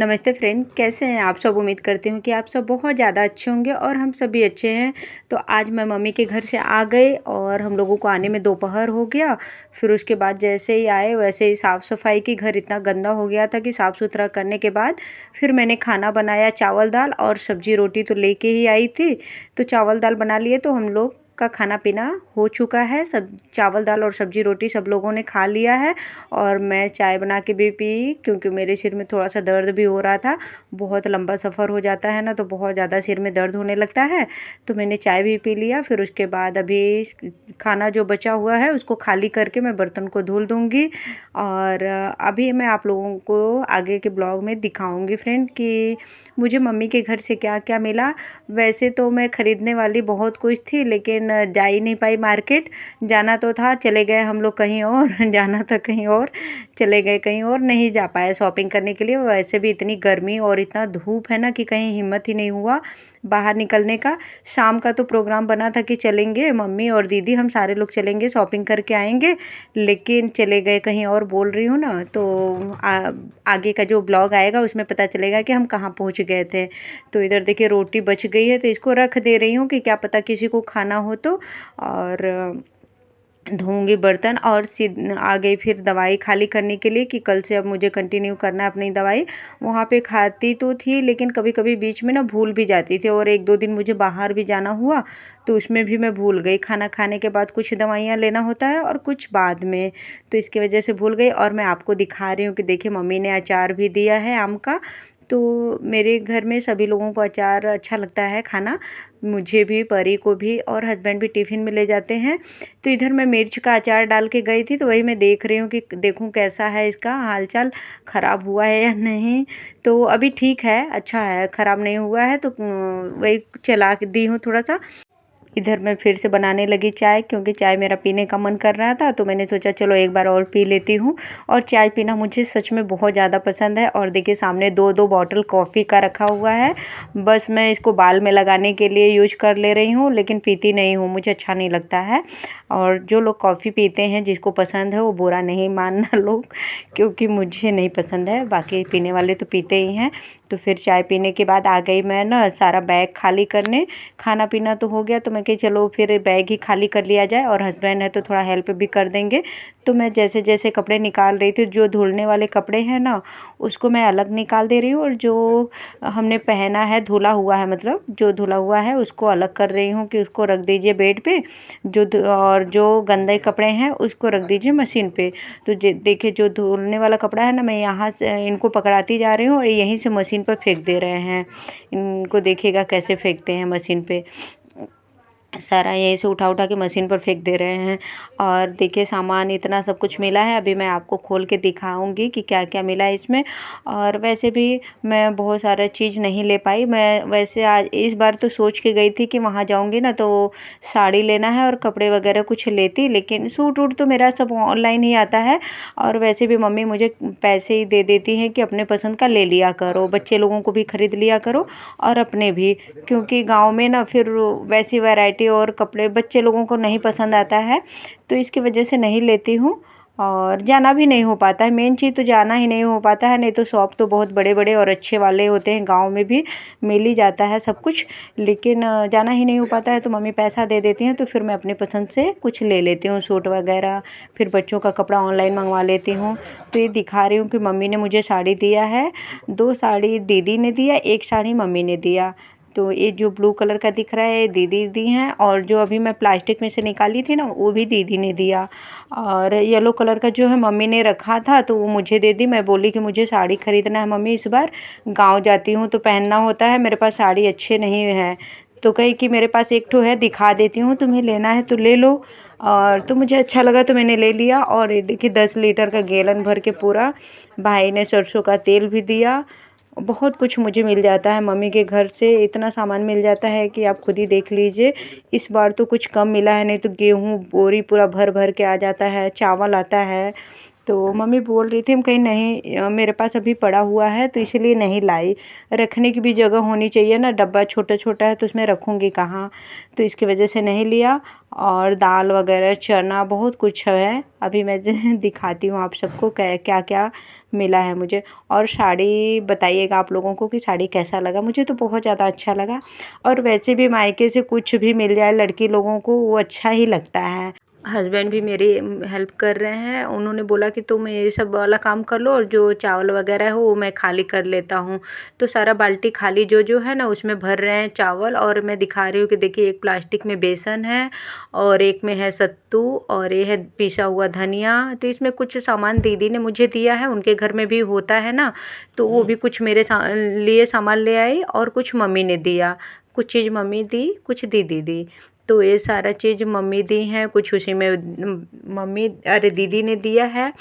नमस्ते फ्रेंड, कैसे हैं आप सब। उम्मीद करती हूँ कि आप सब बहुत ज़्यादा अच्छे होंगे और हम सब भी अच्छे हैं। तो आज मैं मम्मी के घर से आ गई और हम लोगों को आने में दोपहर हो गया। फिर उसके बाद जैसे ही आए वैसे ही साफ़ सफाई की। घर इतना गंदा हो गया था कि साफ़ सुथरा करने के बाद फिर मैंने खाना बनाया। चावल दाल और सब्जी रोटी तो लेके ही आई थी, तो चावल दाल बना लिए। तो हम लोग का खाना पीना हो चुका है। सब चावल दाल और सब्जी रोटी सब लोगों ने खा लिया है। और मैं चाय बना के भी पी, क्योंकि मेरे सिर में थोड़ा सा दर्द भी हो रहा था। बहुत लंबा सफ़र हो जाता है ना, तो बहुत ज़्यादा सिर में दर्द होने लगता है। तो मैंने चाय भी पी लिया। फिर उसके बाद अभी खाना जो बचा हुआ है उसको खाली करके मैं बर्तन को धुल दूँगी। और अभी मैं आप लोगों को आगे के ब्लॉग में दिखाऊंगी फ्रेंड कि मुझे मम्मी के घर से क्या क्या मिला। वैसे तो मैं ख़रीदने वाली बहुत कुछ थी, लेकिन जा ही नहीं पाई मार्केट। जाना तो था, चले गए हम लोग कहीं और जाना था कहीं और, चले गए कहीं और, नहीं जा पाए शॉपिंग करने के लिए। वैसे भी इतनी गर्मी और इतना धूप है ना कि कहीं हिम्मत ही नहीं हुआ बाहर निकलने का। शाम का तो प्रोग्राम बना था कि चलेंगे, मम्मी और दीदी हम सारे लोग चलेंगे, शॉपिंग करके आएंगे, लेकिन चले गए कहीं और। बोल रही हूँ ना, तो आगे का जो ब्लॉग आएगा उसमें पता चलेगा कि हम कहाँ पहुँच गए थे। तो इधर देखिए रोटी बच गई है, तो इसको रख दे रही हूँ कि क्या पता किसी को खाना हो तो। और धोऊंगी बर्तन और आ गई फिर दवाई खाली करने के लिए कि कल से अब मुझे कंटिन्यू करना है अपनी दवाई। वहाँ पे खाती तो थी, लेकिन कभी कभी बीच में ना भूल भी जाती थी। और एक दो दिन मुझे बाहर भी जाना हुआ, तो उसमें भी मैं भूल गई। खाना खाने के बाद कुछ दवाइयाँ लेना होता है और कुछ बाद में, तो इसकी वजह से भूल गई। और मैं आपको दिखा रही हूँ कि देखिए मम्मी ने अचार भी दिया है आम का। तो मेरे घर में सभी लोगों को अचार अच्छा लगता है खाना, मुझे भी, परी को भी, और हस्बैंड भी टिफ़िन में ले जाते हैं। तो इधर मैं मिर्च का अचार डाल के गई थी, तो वही मैं देख रही हूँ कि देखूँ कैसा है इसका हालचाल, ख़राब हुआ है या नहीं। तो अभी ठीक है, अच्छा है, ख़राब नहीं हुआ है। तो वही चला दी हूँ थोड़ा सा। इधर मैं फिर से बनाने लगी चाय, क्योंकि चाय मेरा पीने का मन कर रहा था। तो मैंने सोचा चलो एक बार और पी लेती हूँ। और चाय पीना मुझे सच में बहुत ज़्यादा पसंद है। और देखिए सामने दो दो बॉटल कॉफ़ी का रखा हुआ है। बस मैं इसको बाल में लगाने के लिए यूज कर ले रही हूँ, लेकिन पीती नहीं हूँ, मुझे अच्छा नहीं लगता है। और जो लोग कॉफ़ी पीते हैं, जिसको पसंद है, वो बुरा नहीं मानना लोग, क्योंकि मुझे नहीं पसंद है। बाकी पीने वाले तो पीते ही हैं। तो फिर चाय पीने के बाद आ गई मैं ना सारा बैग खाली करने। खाना पीना तो हो गया, तो मैं कही चलो फिर बैग ही खाली कर लिया जाए, और हस्बैंड है तो थोड़ा हेल्प भी कर देंगे। तो मैं जैसे जैसे कपड़े निकाल रही थी, जो धुलने वाले कपड़े हैं ना उसको मैं अलग निकाल दे रही हूँ, और जो हमने पहना है धुला हुआ है, मतलब जो धुला हुआ है उसको अलग कर रही हूँ कि उसको रख दीजिए बेड पे, और जो गंदे कपड़े हैं उसको रख दीजिए मशीन पे। तो देखिए जो धुलने वाला कपड़ा है ना, मैं यहाँ से इनको पकड़ाती जा रही हूँ और यहीं से मशीन पर फेंक दे रहे हैं। इनको देखिएगा कैसे फेंकते हैं मशीन पे, सारा यहीं से उठा उठा के मशीन पर फेंक दे रहे हैं। और देखिए सामान इतना सब कुछ मिला है, अभी मैं आपको खोल के दिखाऊंगी कि क्या क्या मिला है इसमें। और वैसे भी मैं बहुत सारा चीज़ नहीं ले पाई। मैं वैसे आज इस बार तो सोच के गई थी कि वहाँ जाऊंगी ना तो साड़ी लेना है और कपड़े वगैरह कुछ लेती, लेकिन सूट वूट तो मेरा सब ऑनलाइन ही आता है। और वैसे भी मम्मी मुझे पैसे ही दे देती हैं कि अपने पसंद का ले लिया करो, बच्चे लोगों को भी खरीद लिया करो और अपने भी, क्योंकि गाँव में ना फिर वैसी वैरायटी और कपड़े बच्चे लोगों को नहीं पसंद आता है, तो इसकी वजह से नहीं लेती हूँ। और जाना भी नहीं हो पाता है, मेन चीज़ तो जाना ही नहीं हो पाता है। नहीं तो शॉप तो बहुत बड़े बड़े और अच्छे वाले होते हैं, गांव में भी मिल ही जाता है सब कुछ, लेकिन जाना ही नहीं हो पाता है। तो मम्मी पैसा दे देती हैं, तो फिर मैं अपनी पसंद से कुछ ले लेती हूँ, सूट वगैरह। फिर बच्चों का कपड़ा ऑनलाइन मंगवा लेती हूँ। तो ये दिखा रही हूँ कि मम्मी ने मुझे साड़ी दिया है, 2 साड़ी दीदी ने दिया, 1 साड़ी मम्मी ने दिया। तो ये जो ब्लू कलर का दिख रहा है ये दीदी दी हैं, और जो अभी मैं प्लास्टिक में से निकाली थी ना वो भी दीदी ने दिया। और येलो कलर का जो है मम्मी ने रखा था, तो वो मुझे दे दी। मैं बोली कि मुझे साड़ी खरीदना है मम्मी, इस बार गांव जाती हूँ तो पहनना होता है, मेरे पास साड़ी अच्छे नहीं है। तो कही कि मेरे पास एक ठो है, दिखा देती हूँ, तुम्हें लेना है तो ले लो। और तो मुझे अच्छा लगा तो मैंने ले लिया। और ये देखिए 10 लीटर का गैलन भर के पूरा भाई ने सरसों का तेल भी दिया। बहुत कुछ मुझे मिल जाता है मम्मी के घर से, इतना सामान मिल जाता है कि आप खुद ही देख लीजिए। इस बार तो कुछ कम मिला है, नहीं तो गेहूँ बोरी पूरा भर भर के आ जाता है, चावल आता है। तो मम्मी बोल रही थी हम कहीं नहीं मेरे पास अभी पड़ा हुआ है तो इसलिए नहीं लाई। रखने की भी जगह होनी चाहिए ना, डब्बा छोटा छोटा है तो उसमें रखूँगी कहाँ, तो इसकी वजह से नहीं लिया। और दाल वगैरह चना बहुत कुछ है, अभी मैं दिखाती हूँ आप सबको क्या क्या मिला है मुझे। और साड़ी बताइएगा आप लोगों को कि साड़ी कैसा लगा, मुझे तो बहुत ज़्यादा अच्छा लगा। और वैसे भी मायके से कुछ भी मिल जाए लड़की लोगों को वो अच्छा ही लगता है। हस्बैंड भी मेरी हेल्प कर रहे हैं, उन्होंने बोला कि तुम ये सब वाला काम कर लो और जो चावल वगैरह है वो मैं खाली कर लेता हूँ। तो सारा बाल्टी खाली जो जो है ना उसमें भर रहे हैं चावल, और मैं दिखा रही हूँ कि देखिए एक प्लास्टिक में बेसन है और एक में है सत्तू और ये है पिसा हुआ धनिया। तो इसमें कुछ सामान दीदी ने मुझे दिया है, उनके घर में भी होता है ना, तो वो भी कुछ मेरे लिए सामान ले आई और कुछ मम्मी ने दिया। कुछ चीज़ मम्मी दी, कुछ दीदी दी। तो ये सारा चीज़ मम्मी दी है, कुछ उसी में मम्मी अरे दीदी ने दिया है।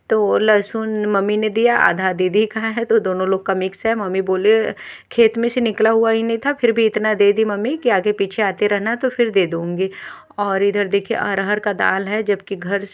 तो लहसुन मम्मी ने दिया, आधा दीदी का है, तो दोनों लोग का मिक्स है। मम्मी बोले खेत में से निकला हुआ ही नहीं था, फिर भी इतना दे दी मम्मी कि आगे पीछे आते रहना तो फिर दे दूँगी। और इधर देखिए अरहर का दाल है, जबकि घर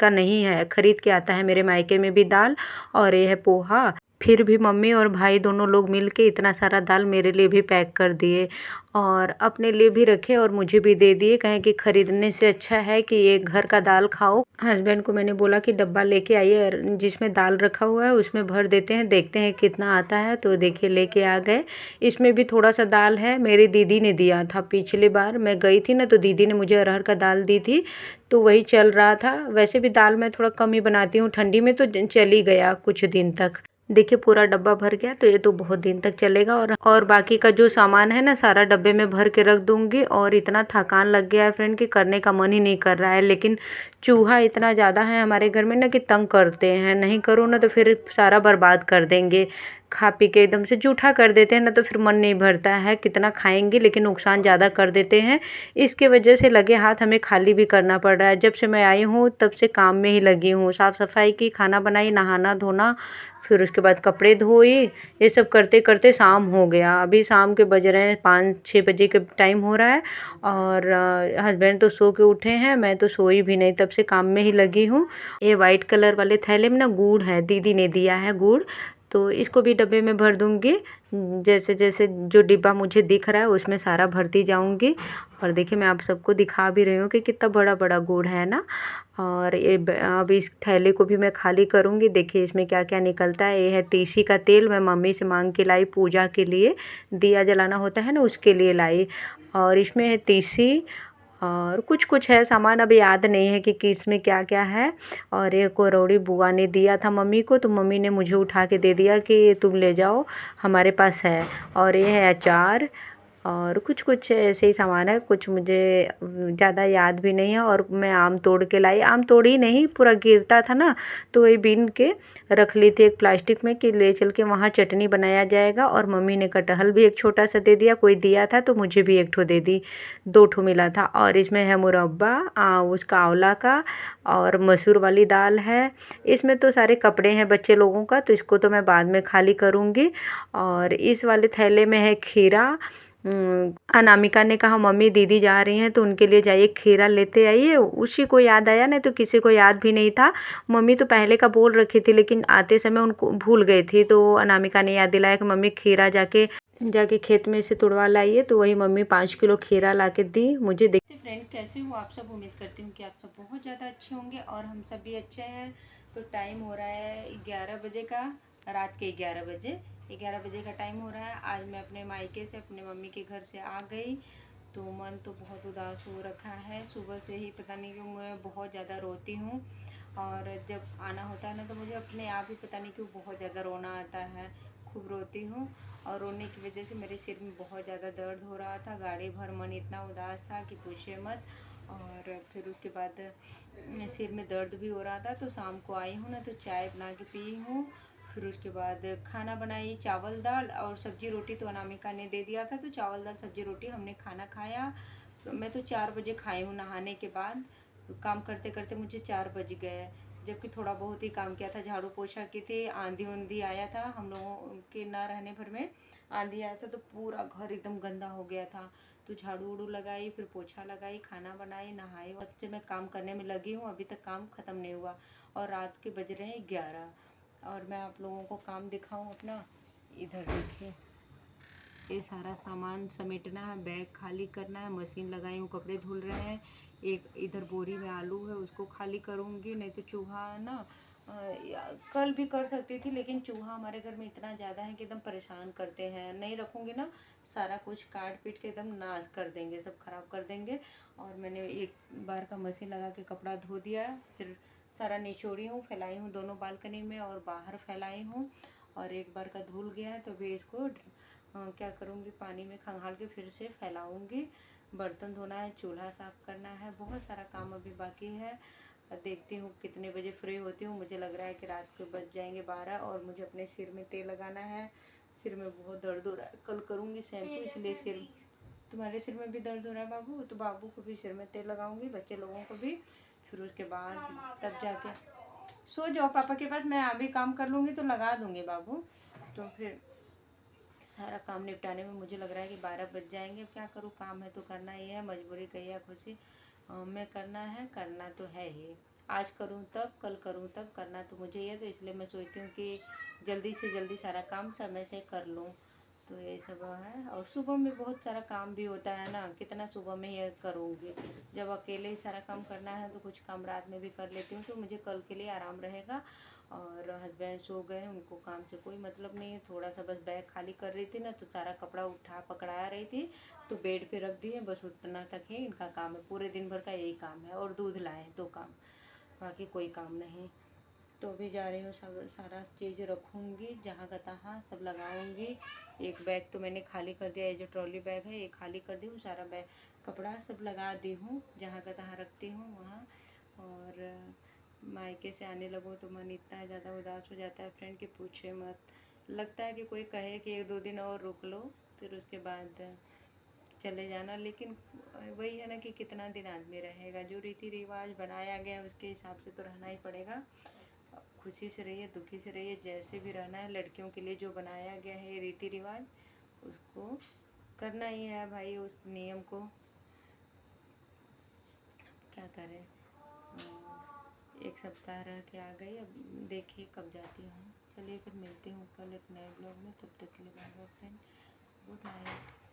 का नहीं है, खरीद के आता है मेरे मायके में भी दाल। और ये है पोहा। फिर भी मम्मी और भाई दोनों लोग मिल के इतना सारा दाल मेरे लिए भी पैक कर दिए और अपने लिए भी रखे और मुझे भी दे दिए। कहें कि खरीदने से अच्छा है कि ये घर का दाल खाओ। हस्बैंड को मैंने बोला कि डब्बा लेके आइए, जिसमें दाल रखा हुआ है उसमें भर देते हैं, देखते हैं कितना आता है। तो देखिए लेके आ गए। इसमें भी थोड़ा सा दाल है, मेरी दीदी ने दिया था, पिछली बार मैं गई थी ना तो दीदी ने मुझे अरहर का दाल दी थी, तो वही चल रहा था। वैसे भी दाल मैं थोड़ा कम ही बनाती हूँ, ठंडी में तो चल ही गया कुछ दिन तक। देखिए पूरा डब्बा भर गया, तो ये तो बहुत दिन तक चलेगा। और बाकी का जो सामान है ना सारा डब्बे में भर के रख दूंगी। और इतना थकान लग गया है फ्रेंड कि करने का मन ही नहीं कर रहा है, लेकिन चूहा इतना ज़्यादा है हमारे घर में ना कि तंग करते हैं, नहीं करो ना तो फिर सारा बर्बाद कर देंगे, खा पी के एकदम से जूठा कर देते हैं ना, तो फिर मन नहीं भरता है, कितना खाएंगे, लेकिन नुकसान ज़्यादा कर देते हैं। इसके वजह से लगे हाथ हमें खाली भी करना पड़ रहा है। जब से मैं आई हूँ तब से काम में ही लगी हूँ, साफ़ सफाई की, खाना बनाई, नहाना धोना, फिर उसके बाद कपड़े धोए, ये सब करते करते शाम हो गया। अभी शाम के बज रहे हैं 5-6 बजे के टाइम हो रहा है। और हस्बैंड तो सो के उठे हैं, मैं तो सोई भी नहीं, तब से काम में ही लगी हूँ। ये वाइट कलर वाले थैले में ना गुड़ है, दीदी ने दिया है गुड़, तो इसको भी डब्बे में भर दूंगी। जैसे जैसे जो डिब्बा मुझे दिख रहा है उसमें सारा भरती जाऊंगी। और देखिए मैं आप सबको दिखा भी रही हूँ कि कितना बड़ा बड़ा गुड़ है ना। और ये अब इस थैले को भी मैं खाली करूँगी। देखिए इसमें क्या क्या निकलता है। ये है तीसी का तेल, मैं मम्मी से मांग के लाई, पूजा के लिए दिया जलाना होता है ना उसके लिए लाई। और इसमें है तीसी और कुछ कुछ है सामान, अभी याद नहीं है कि किस में क्या क्या है। और ये कुरौड़ी बुआ ने दिया था मम्मी को, तो मम्मी ने मुझे उठा के दे दिया कि तुम ले जाओ, हमारे पास है। और ये है अचार और कुछ कुछ ऐसे ही सामान है, कुछ मुझे ज़्यादा याद भी नहीं है। और मैं आम तोड़ के लाई, आम तोड़ी नहीं, पूरा गिरता था ना, तो वही बीन के रख ली थी एक प्लास्टिक में कि ले चल के वहाँ चटनी बनाया जाएगा। और मम्मी ने कटहल भी एक छोटा सा दे दिया, कोई दिया था तो मुझे भी एक ठो दे दी, 2 ठो मिला था। और इसमें है मुरब्बा उसका आंवला का, और मसूर वाली दाल है। इसमें तो सारे कपड़े हैं बच्चे लोगों का, तो इसको तो मैं बाद में खाली करूँगी। और इस वाले थैले में है खीरा। अनामिका ने कहा मम्मी दीदी जा रही हैं तो उनके लिए जाइए खीरा लेते आइए। उसी को याद आया, नहीं तो किसी को याद भी नहीं था। मम्मी तो पहले का बोल रखी थी, लेकिन आते समय उनको भूल गई थी, तो अनामिका ने याद दिलाया कि मम्मी खीरा जाके जाके खेत में से तुड़वा लाइए। तो वही मम्मी 5 किलो खीरा ला के दी मुझे। देखते फ्रेंड कैसे हो आप सब, उम्मीद करती हूँ कि आप सब बहुत ज़्यादा अच्छे होंगे और हम सब भी अच्छे हैं। तो टाइम हो रहा है 11 बजे का, रात के 11 बजे, 11 बजे का टाइम हो रहा है। आज मैं अपने मायके से, अपने मम्मी के घर से आ गई, तो मन तो बहुत उदास हो रखा है। सुबह से ही पता नहीं क्यों मैं बहुत ज़्यादा रोती हूँ, और जब आना होता है ना तो मुझे अपने आप ही पता नहीं क्यों बहुत ज़्यादा रोना आता है, खूब रोती हूँ। और रोने की वजह से मेरे सिर में बहुत ज़्यादा दर्द हो रहा था, गाड़ी भर मन इतना उदास था कि पूछे मत। और फिर उसके बाद सिर में दर्द भी हो रहा था, तो शाम को आई हूँ ना तो चाय बना के पी हूँ। फिर उसके बाद खाना बनाई, चावल दाल और सब्जी रोटी तो अनामिका ने दे दिया था, तो चावल दाल सब्जी रोटी हमने खाना खाया। तो मैं तो 4 बजे खाई हूँ नहाने के बाद। तो काम करते करते मुझे 4 बज गए, जबकि थोड़ा बहुत ही काम किया था, झाड़ू पोछा की थी। आंधी उंधी आया था हम लोगों के ना रहने भर में, आंधी आया था तो पूरा घर एकदम गंदा हो गया था। तो झाड़ू उड़ू लगाई, फिर पोछा लगाई, खाना बनाई, नहाई, और से मैं काम करने में लगी हूँ। अभी तक काम ख़त्म नहीं हुआ और रात के बज रहे हैं 11। और मैं आप लोगों को काम दिखाऊँ अपना। इधर देखिए, ये सारा सामान समेटना है, बैग खाली करना है, मशीन लगाई हूँ, कपड़े धुल रहे हैं। एक इधर बोरी में आलू है, उसको खाली करूँगी, नहीं तो चूहा ना कल भी कर सकती थी, लेकिन चूहा हमारे घर में इतना ज़्यादा है कि एकदम परेशान करते हैं। नहीं रखूँगी ना, सारा कुछ काट पीट के एकदम नाश कर देंगे, सब खराब कर देंगे। और मैंने एक बार का मशीन लगा के कपड़ा धो दिया, फिर सारा निचोड़ी हूँ, फैलाई हूँ दोनों बालकनी में और बाहर फैलाई हूँ। और एक बार का धुल गया है तो भी इसको क्या करूँगी, पानी में खंगाल के फिर से फैलाऊँगी। बर्तन धोना है, चूल्हा साफ़ करना है, बहुत सारा काम अभी बाकी है। देखती हूँ कितने बजे फ्री होती हूँ। मुझे लग रहा है कि रात को बज जाएंगे 12। और मुझे अपने सिर में तेल लगाना है, सिर में बहुत दर्द हो रहा है। कल करूँगी शैम्पू, इसलिए सिर। तुम्हारे सिर में भी दर्द हो रहा है बाबू? तो बाबू को भी सिर में तेल लगाऊंगी, बच्चे लोगों को भी। फिर उसके बाद तब जाके सो जाओ पापा के पास, मैं अभी काम कर लूँगी तो लगा दूँगी बाबू। तो फिर सारा काम निपटाने में मुझे लग रहा है कि 12 बज जाएंगे। अब क्या करूँ, काम है तो करना ही है, मजबूरी कही या खुशी में करना है, करना तो है ही। आज करूँ तब, कल करूँ तब, करना तो मुझे ही है। तो इसलिए मैं सोचती हूँ कि जल्दी से जल्दी सारा काम समय से कर लूँ। तो ये सब है। और सुबह में बहुत सारा काम भी होता है ना, कितना सुबह में ये करूँगी। जब अकेले ही सारा काम करना है तो कुछ काम रात में भी कर लेती हूँ, तो मुझे कल के लिए आराम रहेगा। और हस्बैंड सो गए, उनको काम से कोई मतलब नहीं है। थोड़ा सा बस बैग खाली कर रही थी ना, तो सारा कपड़ा उठा पकड़ा रही थी, तो बेड पे रख दिए, बस उतना तक ही इनका काम है। पूरे दिन भर का यही काम है। और दूध लाए, 2 काम, बाकी कोई काम नहीं। तो अभी जा रही हूँ, सब सारा चीज़ रखूँगी, जहाँ का तहाँ सब लगाऊँगी। एक बैग तो मैंने खाली कर दिया, ये जो ट्रॉली बैग है ये खाली कर दी हूँ। सारा बैग कपड़ा सब लगा दी हूँ, जहाँ का तहाँ रखती हूँ वहाँ। और मायके से आने लगो तो मन इतना ज़्यादा उदास हो जाता है फ्रेंड कि पूछे मत। लगता है कि कोई कहे कि 1-2 दिन और रुक लो, फिर उसके बाद चले जाना। लेकिन वही है ना कि कितना दिन आदमी रहेगा। जो रीति रिवाज बनाया गया उसके हिसाब से तो रहना ही पड़ेगा। खुशी से रहिए, दुखी से रहिए, जैसे भी रहना है। लड़कियों के लिए जो बनाया गया है रीति रिवाज, उसको करना ही है भाई, उस नियम को। क्या करें। 1 सप्ताह रह के आ गई, अब देखिए कब जाती हूँ। चलिए फिर मिलती हूँ कल एक नए ब्लॉग में। तब तक के लिए bye bye friend, good night.